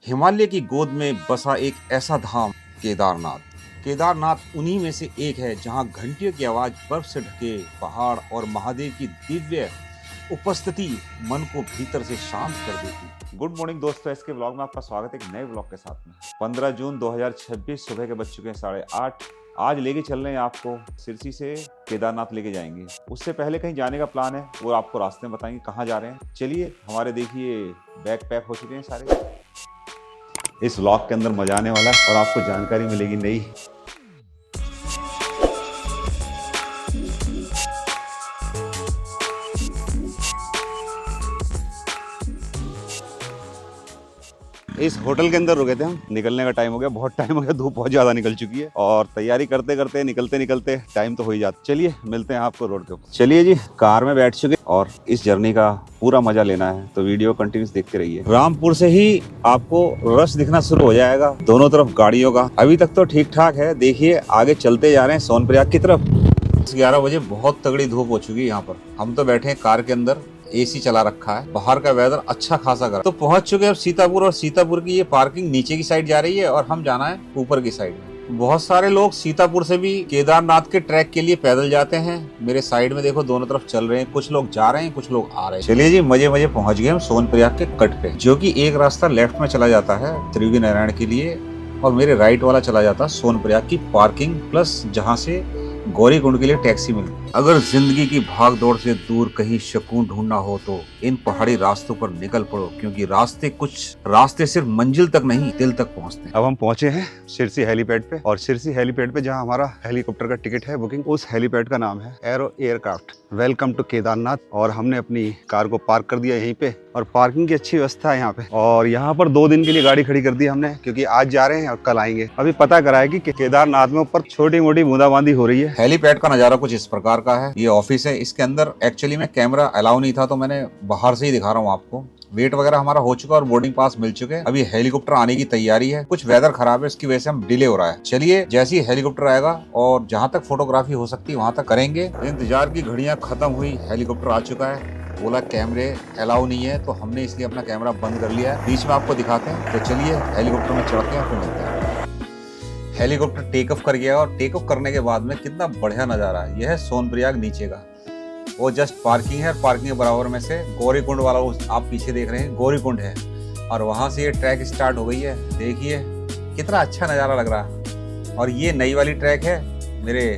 हिमालय की गोद में बसा एक ऐसा धाम केदारनाथ। केदारनाथ उन्हीं में से एक है जहां घंटियों की आवाज, बर्फ से ढके पहाड़ और महादेव की दिव्य उपस्थिति मन को भीतर से शांत कर देती। गुड मॉर्निंग दोस्तों, इसके ब्लॉग में आपका स्वागत है एक नए ब्लॉग के साथ में। 15 जून 2026 सुबह के बज चुके हैं 8:30। आज लेके चल रहे हैं आपको सिरसी से केदारनाथ लेके जाएंगे। उससे पहले कहीं जाने का प्लान है, वो आपको रास्ते में बताएंगे कहाँ जा रहे हैं। चलिए, हमारे देखिए बैग पैक हो चुके हैं सारे। इस व्लॉग के अंदर मजा आने वाला है और आपको जानकारी मिलेगी नई। इस होटल के अंदर रुके थे हम। निकलने का टाइम हो गया, बहुत टाइम हो गया, धूप बहुत ज्यादा निकल चुकी है और तैयारी करते करते निकलते टाइम तो हो ही जाता। चलिए मिलते हैं आपको रोड के ऊपर। चलिए जी, कार में बैठ चुके और इस जर्नी का पूरा मजा लेना है तो वीडियो कंटिन्यूस देखते रहिए। रामपुर से ही आपको रश दिखना शुरू हो जाएगा दोनों तरफ गाड़ियों का। अभी तक तो ठीक ठाक है। देखिए आगे चलते जा रहे हैं सोनप्रयाग की तरफ। 11 बजे बहुत तगड़ी धूप हो चुकी है यहाँ पर। हम तो बैठे हैं कार के अंदर, एसी चला रखा है, बाहर का वेदर अच्छा खासा कर। तो पहुंच चुके हैं अब सीतापुर, और सीतापुर की ये पार्किंग नीचे की साइड जा रही है और हम जाना है ऊपर की साइड में। बहुत सारे लोग सीतापुर से भी केदारनाथ के ट्रैक के लिए पैदल जाते हैं। मेरे साइड में देखो दोनों तरफ चल रहे हैं, कुछ लोग जा रहे हैं, कुछ लोग आ रहे हैं। चलिए जी, मजे मजे पहुंच गए हम सोनप्रयाग के कट पे, जो कि एक रास्ता लेफ्ट में चला जाता है त्रिवेणी नारायण के लिए और मेरे राइट वाला चला जाता है सोनप्रयाग की पार्किंग प्लस जहाँ से गौरीकुंड के लिए टैक्सी मिलती। अगर जिंदगी की भाग दौड़ से दूर कहीं सुकून ढूंढना हो तो इन पहाड़ी रास्तों पर निकल पड़ो, क्योंकि रास्ते सिर्फ मंजिल तक नहीं दिल तक पहुंचते हैं। अब हम पहुंचे हैं सिरसी हेलीपैड पे, और सिरसी हेलीपैड पे जहां हमारा हेलीकॉप्टर का टिकट है बुकिंग, उस हेलीपैड का नाम है aero aircraft. Welcome to Kedarnath. और हमने अपनी कार को पार्क कर दिया यहीं पे, और पार्किंग की अच्छी व्यवस्था है यहाँ पे। और यहाँ पर 2 दिन के लिए गाड़ी खड़ी कर दी हमने, क्योंकि आज जा रहे हैं और कल आएंगे। अभी पता करा है कि केदारनाथ में ऊपर छोटी मोटी बूंदाबांदी हो रही है। हेलीपैड का नजारा कुछ इस प्रकार का है। ये ऑफिस है, इसके अंदर एक्चुअली में कैमरा अलाउ नहीं था तो मैंने बाहर से ही दिखा रहा हूँ आपको। वेट वगैरह हमारा हो चुका और बोर्डिंग पास मिल चुके हैं। अभी हेलीकॉप्टर आने की तैयारी है। कुछ वेदर खराब है, इसकी वजह से हम डिले हो रहा है। चलिए, जैसे ही हेलीकॉप्टर आएगा और जहां तक फोटोग्राफी हो सकती है वहां तक करेंगे। इंतजार की घड़ियां खत्म हुई, हेलीकॉप्टर आ चुका है। बोला कैमरे अलाउ नहीं है तो हमने इसलिए अपना कैमरा बंद कर लिया है। बीच में आपको दिखाते हैं। तो चलिए हेलीकॉप्टर में चढ़ते हैं, फिर मिलते हैं। हेलीकॉप्टर टेक ऑफ कर गया और टेक ऑफ करने के बाद में कितना बढ़िया नजारा है। यह है सोनप्रयाग नीचे का, वो जस्ट पार्किंग है। पार्किंग के बराबर में से गौरीकुंड वाला आप पीछे देख रहे हैं गौरीकुंड है, और वहां से ये ट्रैक स्टार्ट हो गई है। देखिए कितना अच्छा नजारा लग रहा है। और ये नई वाली ट्रैक है मेरे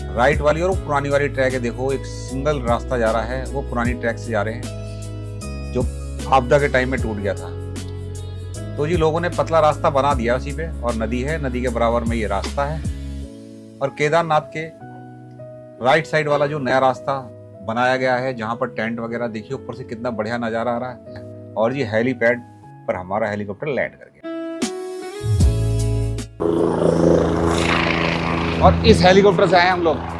राइट वाली, और वो पुरानी वाली ट्रैक है। देखो एक सिंगल रास्ता जा रहा है, वो पुरानी ट्रैक से जा रहे हैं जो आपदा के टाइम में टूट गया था। तो जी लोगों ने पतला रास्ता बना दिया उसी पे, और नदी है, नदी के बराबर में ये रास्ता है। और केदारनाथ के राइट साइड वाला जो नया रास्ता बनाया गया है, जहां पर टेंट वगैरह, देखिए ऊपर से कितना बढ़िया नजारा आ रहा है। और ये हेलीपैड पर हमारा हेलीकॉप्टर लैंड कर गया। और इस हेलीकॉप्टर से आए हम लोग।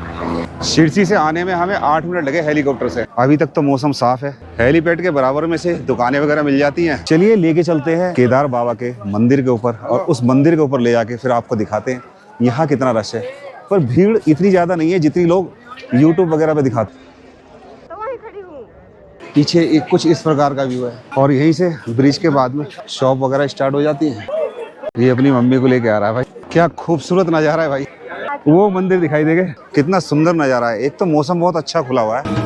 सिरसी से आने में हमें 8 मिनट लगे हेलीकॉप्टर से। अभी तक तो मौसम साफ है। हेलीपैड के बराबर में से दुकानें वगैरह मिल जाती हैं। चलिए लेके चलते हैं केदार बाबा के मंदिर के ऊपर, और उस मंदिर के ऊपर ले जाके फिर आपको दिखाते हैं यहाँ कितना रश है। पर भीड़ इतनी ज्यादा नहीं है जितनी लोग यूट्यूब वगैरह पे दिखाते। पीछे एक कुछ इस प्रकार का व्यू है, और यहीं से ब्रिज के बाद में शॉप वगैरह स्टार्ट हो जाती है। ये अपनी मम्मी को लेके आ रहा है भाई। क्या खूबसूरत नजारा है भाई। वो मंदिर दिखाई देगा, कितना सुंदर नजारा है। एक तो मौसम बहुत अच्छा खुला हुआ है।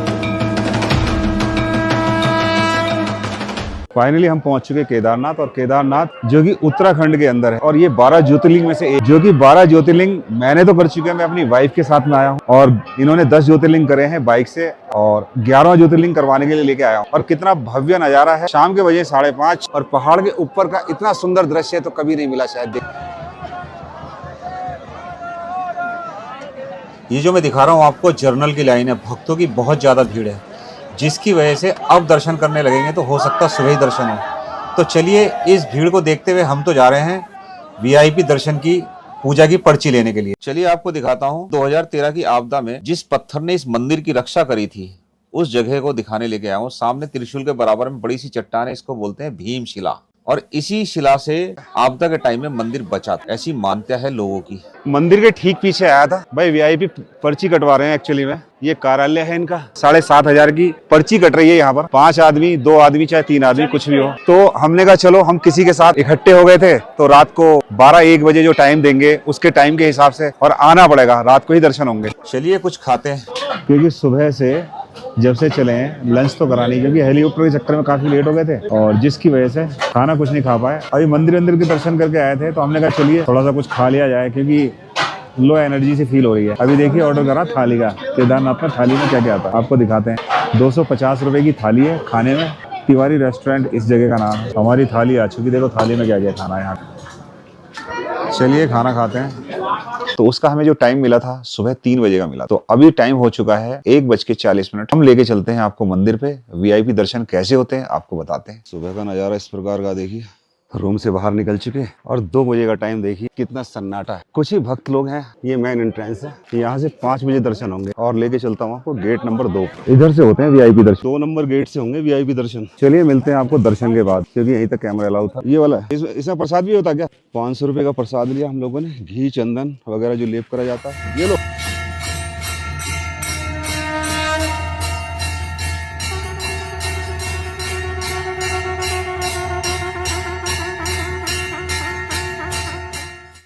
फाइनली हम पहुंच चुके केदारनाथ, और केदारनाथ जो कि उत्तराखंड के अंदर है, और ये 12 ज्योतिर्लिंग में से एक, जो कि 12 ज्योतिर्लिंग मैंने तो कर चुके हैं। मैं अपनी वाइफ के साथ में आया हूँ, और इन्होंने 10 ज्योतिर्लिंग करे हैं बाइक से, और 11वां ज्योतिर्लिंग करवाने के लिए लेके आया हूँ। और कितना भव्य नजारा है। शाम के बजे 5:30, और पहाड़ के ऊपर का इतना सुंदर दृश्य तो कभी नहीं मिला शायद। ये जो मैं दिखा रहा हूँ आपको जर्नल की लाइन है। भक्तों की बहुत ज्यादा भीड़ है, जिसकी वजह से अब दर्शन करने लगेंगे तो हो सकता है सुबह ही दर्शन हो। तो चलिए इस भीड़ को देखते हुए हम तो जा रहे हैं वीआईपी दर्शन की पूजा की पर्ची लेने के लिए। चलिए आपको दिखाता हूँ 2013 की आपदा में जिस पत्थर ने इस मंदिर की रक्षा करी थी, उस जगह को दिखाने लेके आया हूँ। सामने त्रिशूल के बराबर में बड़ी सी चट्टान है, इसको बोलते हैं भीमशिला। और इसी शिला से आपदा के टाइम में मंदिर बचा था, ऐसी मान्यता है लोगों की। मंदिर के ठीक पीछे आया था भाई, वीआईपी पर्ची कटवा रहे हैं एक्चुअली में। ये कार्यालय है इनका, 7,500 की पर्ची कट रही है यहाँ पर। 5 आदमी, 2 आदमी, चाहे 3 आदमी, कुछ भी हो। तो हमने कहा चलो हम किसी के साथ इकट्ठे हो गए थे, तो रात को 12-1 बजे जो टाइम देंगे उसके टाइम के हिसाब से और आना पड़ेगा, रात को ही दर्शन होंगे। चलिए कुछ खाते हैं, क्योंकि सुबह से जब से चले हैं लंच तो करा नहीं, क्योंकि हेलीकॉप्टर के चक्कर में काफी लेट हो गए थे और जिसकी वजह से खाना कुछ नहीं खा पाए। अभी मंदिर के दर्शन करके आए थे तो हमने कहा चलिए थोड़ा सा कुछ खा लिया जाए, क्योंकि लो एनर्जी से फील हो रही है। अभी देखिए ऑर्डर करा थाली का, केदारनाथ में थाली में क्या क्या आता है आपको दिखाते हैं। 250 रुपए की थाली है खाने में। तिवारी रेस्टोरेंट इस जगह का नाम है। हमारी थाली आ चुकी, देखो थाली में क्या क्या खाना है यहाँ। चलिए खाना खाते हैं। तो उसका हमें जो टाइम मिला था सुबह 3 बजे का मिला, तो अभी टाइम हो चुका है 1:40। हम लेके चलते हैं आपको मंदिर पे। वीआईपी दर्शन कैसे होते हैं आपको बताते हैं। सुबह का नजारा इस प्रकार का देखिए, रूम से बाहर निकल चुके और 2 बजे का टाइम देखिए, कितना सन्नाटा है। कुछ ही भक्त लोग हैं। ये मेन एंट्रेंस है, यहाँ से 5 बजे दर्शन होंगे और लेके चलता हूँ आपको गेट नंबर 2। इधर से होते हैं वीआईपी दर्शन, 2 नंबर गेट से होंगे वीआईपी दर्शन। चलिए मिलते हैं आपको दर्शन के बाद, क्योंकि यहीं तक कैमरा अलाउ था। ये वाला इसमें प्रसाद भी होता क्या? 500 रुपए का प्रसाद लिया हम लोगों ने, घी चंदन वगैरह जो लेप करा जाता है। ये लो।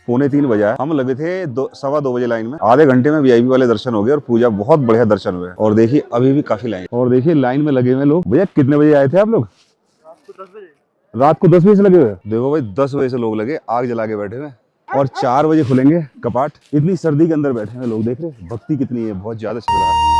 पौने 3 बजे हम लगे थे 2:15 बजे लाइन में। आधे घंटे में वीआईपी वाले दर्शन हो गए और पूजा बहुत बढ़िया दर्शन हुए। और देखिए अभी भी काफी लाइन, और देखिए लाइन में लगे हुए लोग। भैया कितने बजे आए थे आप लोग? रात को 10 बजे से लगे हुए। देखो भाई 10 बजे से लोग लगे, आग जला के बैठे हुए, और 4 बजे खुलेंगे कपाट। इतनी सर्दी के अंदर बैठे हुए लोग, देख रहे भक्ति कितनी है, बहुत ज्यादा चल रहा है।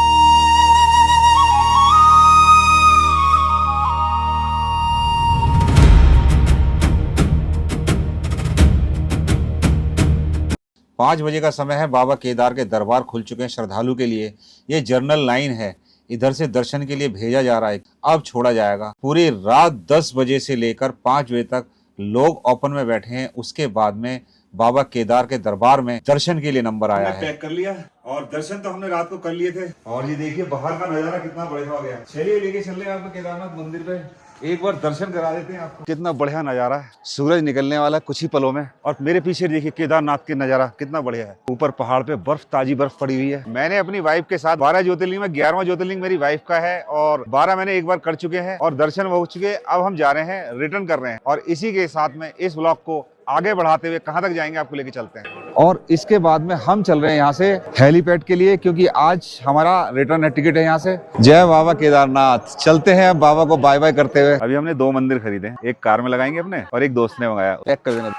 5 बजे का समय है। बाबा केदार के दरबार खुल चुके हैं श्रद्धालु के लिए। ये जर्नल लाइन है, इधर से दर्शन के लिए भेजा जा रहा है, अब छोड़ा जाएगा। पूरी रात 10 बजे से लेकर 5 बजे तक लोग ओपन में बैठे हैं। उसके बाद में बाबा केदार के दरबार में दर्शन के लिए नंबर आया है। पैक कर लिया और दर्शन तो हमने रात को कर लिए थे। और ये देखिए बाहर का नजारा कितना बढ़िया हो गया। चलिए लेके चल रहे हैं आपको केदारनाथ मंदिर पे, एक बार दर्शन करा देते हैं आपको। कितना बढ़िया नजारा है, सूरज निकलने वाला कुछ ही पलों में। और मेरे पीछे देखिए केदारनाथ के नजारा कितना बढ़िया है। ऊपर पहाड़ पे बर्फ, ताजी बर्फ पड़ी हुई है। मैंने अपनी वाइफ के साथ 12 ज्योतिर्लिंग में 11वां ज्योतिर्लिंग मेरी वाइफ का है और 12 मैंने एक बार कर चुके हैं और दर्शन हो चुके। अब हम जा रहे हैं, रिटर्न कर रहे हैं, और इसी के साथ में इस ब्लॉग को आगे बढ़ाते हुए कहां तक जाएंगे आपको लेके चलते हैं। और इसके बाद में हम चल रहे हैं यहाँ से हेलीपैड के लिए, क्योंकि आज हमारा रिटर्न टिकट है यहाँ से। जय बाबा केदारनाथ। चलते हैं अब बाबा को बाय बाय करते हुए। अभी हमने 2 मंदिर खरीदे, एक कार में लगाएंगे अपने और एक दोस्त ने मंगाया। पैक कर देना।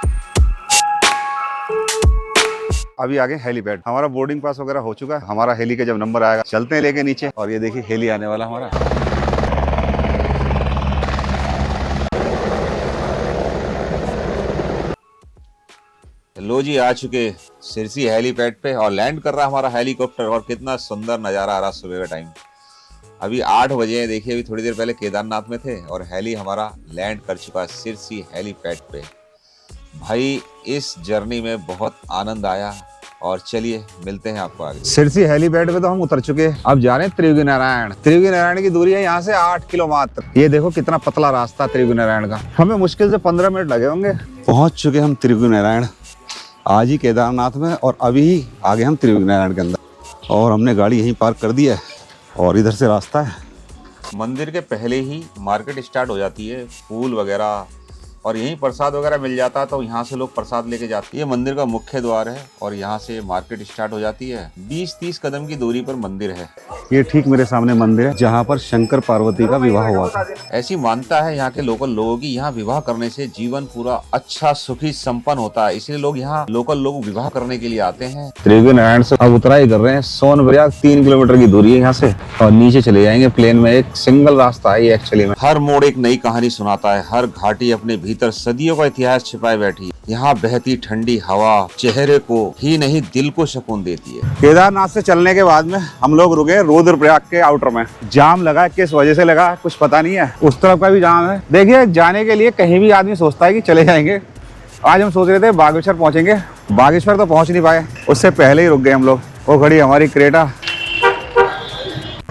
अभी आगे हेलीपैड, हमारा बोर्डिंग पास वगैरह हो चुका है। हमारा हेली का जब नंबर आएगा चलते हैं लेके नीचे। और ये देखिए हेली आने वाला हमारा। लो जी, आ चुके सिरसी हेलीपैड पे और लैंड कर रहा हमारा हेलीकॉप्टर। और कितना सुंदर नज़ारा आ रहा सुबह का टाइम। अभी 8 बजे हैं। देखिए अभी थोड़ी देर पहले केदारनाथ में थे और हेली हमारा लैंड कर चुका है सिरसी हेलीपैड पे। भाई इस जर्नी में बहुत आनंद आया और चलिए मिलते हैं आपको आगे। सिरसी हेलीपैड पे तो हम उतर चुके हैं। अब जा रहे हैं त्रिवेणी नारायण। त्रिवेणी नारायण की दूरी है यहाँ से 8 किलो मात्र। ये देखो कितना पतला रास्ता त्रिवेणी नारायण का। हमें मुश्किल से 15 मिनट लगे होंगे। पहुंच चुके हम त्रिवेणी नारायण आज ही केदारनाथ में, और अभी ही आगे हम त्रिवेणी नारायण के अंदर। और हमने गाड़ी यहीं पार्क कर दी है और इधर से रास्ता है। मंदिर के पहले ही मार्केट स्टार्ट हो जाती है, फूल वगैरह, और यहीं प्रसाद वगैरह मिल जाता है, तो यहाँ से लोग प्रसाद लेके जाते हैं। ये मंदिर का मुख्य द्वार है और यहाँ से मार्केट स्टार्ट हो जाती है। 20-30 कदम की दूरी पर मंदिर है। ये ठीक मेरे सामने मंदिर है जहाँ पर शंकर पार्वती का विवाह हुआ था। ऐसी मान्यता है यहाँ के लोकल लोगों की, यहाँ विवाह करने से जीवन पूरा अच्छा सुखी संपन्न होता है, इसलिए लोग यहाँ लोकल लोग विवाह करने के लिए आते हैं। त्रिवेणी नारायण से अब उतराई कर रहे हैं। सोनप्रयाग 3 किलोमीटर की दूरी है यहाँ से, और नीचे चले जाएंगे प्लेन में। एक सिंगल रास्ता है ये एक्चुअली में। हर मोड़ एक नई कहानी सुनाता है, हर घाटी अपने भीतर सदियों का इतिहास छिपाए बैठी। यहाँ बहती ठंडी हवा चेहरे को ही नहीं दिल को सुकून देती है। केदारनाथ से चलने के बाद में हम लोग रुके रुद्रप्रयाग के आउटर में। जाम लगा, किस वजह से लगा कुछ पता नहीं है। उस तरफ का भी जाम है। देखिए जाने के लिए कहीं भी आदमी सोचता है कि चले जाएंगे। आज हम सोच रहे थे बागेश्वर पहुंचेंगे, बागेश्वर तो पहुंच नहीं पाए, उससे पहले ही रुक गए हम लोग। वो खड़ी हमारी क्रेटा,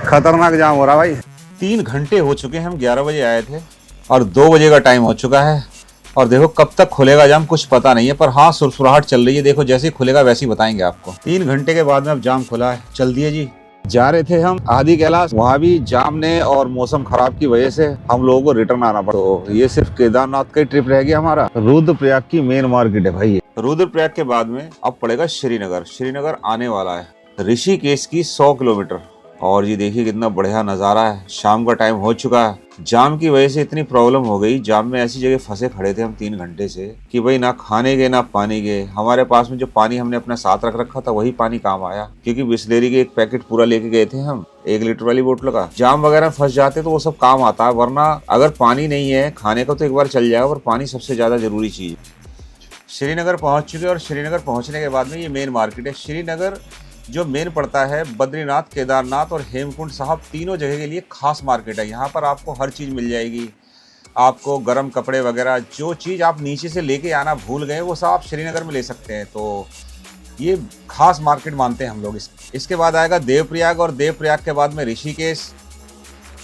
खतरनाक जाम हो रहा भाई। 3 घंटे हो चुके हैं। हम 11 बजे आए थे और 2 बजे का टाइम हो चुका है। और देखो कब तक खुलेगा जाम कुछ पता नहीं है, पर हाँ सुरसुराहट चल रही है। देखो जैसे ही खुलेगा वैसे ही बताएंगे आपको। 3 घंटे के बाद में अब जाम खुला है, चल दिए जी। जा रहे थे हम आदि कैलाश, वहाँ भी जाम ने और मौसम खराब की वजह से हम लोगों को रिटर्न आना पड़ा। तो ये सिर्फ केदारनाथ का ही ट्रिप रह गया हमारा। रुद्रप्रयाग की मेन मार्केट है भाई। रुद्रप्रयाग के बाद में अब पड़ेगा श्रीनगर। श्रीनगर आने वाला है ऋषिकेश की 100 किलोमीटर। और ये देखिए कितना बढ़िया नज़ारा है। शाम का टाइम हो चुका है। जाम की वजह से इतनी प्रॉब्लम हो गई, जाम में ऐसी जगह फंसे खड़े थे हम 3 घंटे से कि भाई ना खाने गए ना पानी गए। हमारे पास में जो पानी हमने अपने साथ रख रखा था वही पानी काम आया, क्योंकि बिस्लेरी के एक पैकेट पूरा लेके गए थे हम, 1 लीटर वाली बोतल का। जाम वगैरह फंस जाते तो वो सब काम आता है, वरना अगर पानी नहीं है खाने का तो एक बार चल जाएगा, पर पानी सबसे ज्यादा जरूरी चीज है। श्रीनगर पहुंच चुके और श्रीनगर पहुंचने के बाद में ये मेन मार्केट है। श्रीनगर जो मेन पड़ता है बद्रीनाथ, केदारनाथ और हेमकुंड साहब, तीनों जगह के लिए खास मार्केट है। यहाँ पर आपको हर चीज़ मिल जाएगी। आपको गर्म कपड़े वगैरह जो चीज़ आप नीचे से लेके आना भूल गए वो सब आप श्रीनगर में ले सकते हैं। तो ये खास मार्केट मानते हैं हम लोग। इसके बाद आएगा देवप्रयाग, और देवप्रयाग के बाद में ऋषिकेश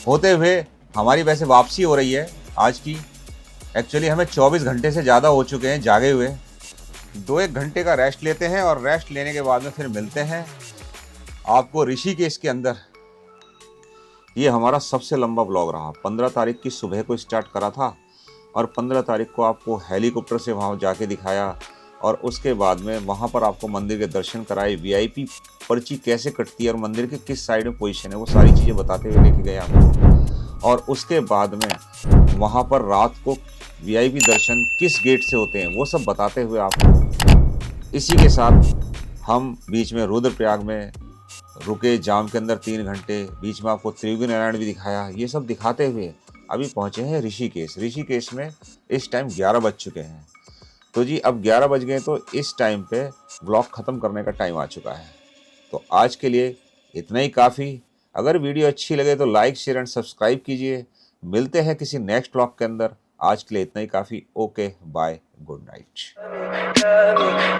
होते हुए हमारी वैसे वापसी हो रही है आज की। एक्चुअली हमें 24 घंटे से ज़्यादा हो चुके हैं जागे हुए। 2-1 घंटे का रेस्ट लेते हैं और रेस्ट लेने के बाद में फिर मिलते हैं आपको ऋषिकेश के अंदर। ये हमारा सबसे लंबा ब्लॉग रहा। 15 तारीख की सुबह को स्टार्ट करा था और 15 तारीख को आपको हेलीकॉप्टर से वहाँ जाके दिखाया, और उसके बाद में वहाँ पर आपको मंदिर के दर्शन कराए। VIP पर्ची कैसे कटती है और मंदिर के किस साइड में पोजीशन है वो सारी चीज़ें बताते हुए लेके गए आपको। और उसके बाद में वहाँ पर रात को VIP दर्शन किस गेट से होते हैं वो सब बताते हुए आपको। इसी के साथ हम बीच में रुद्रप्रयाग में रुके, जाम के अंदर 3 घंटे, बीच में आपको त्रिवेणी नारायण भी दिखाया। ये सब दिखाते हुए अभी पहुँचे हैं ऋषिकेश। ऋषिकेश में इस टाइम 11 बज चुके हैं। तो जी अब 11 बज गए, तो इस टाइम पे व्लॉग ख़त्म करने का टाइम आ चुका है। तो आज के लिए इतना ही काफ़ी। अगर वीडियो अच्छी लगे तो लाइक, शेयर एंड सब्सक्राइब कीजिए। मिलते हैं किसी नेक्स्ट व्लॉग के अंदर। आज के लिए इतना ही काफ़ी। Okay, bye, good night.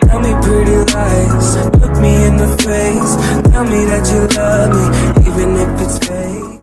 Tell me pretty lies, look me in the face, tell me that you love me, even if it's fake.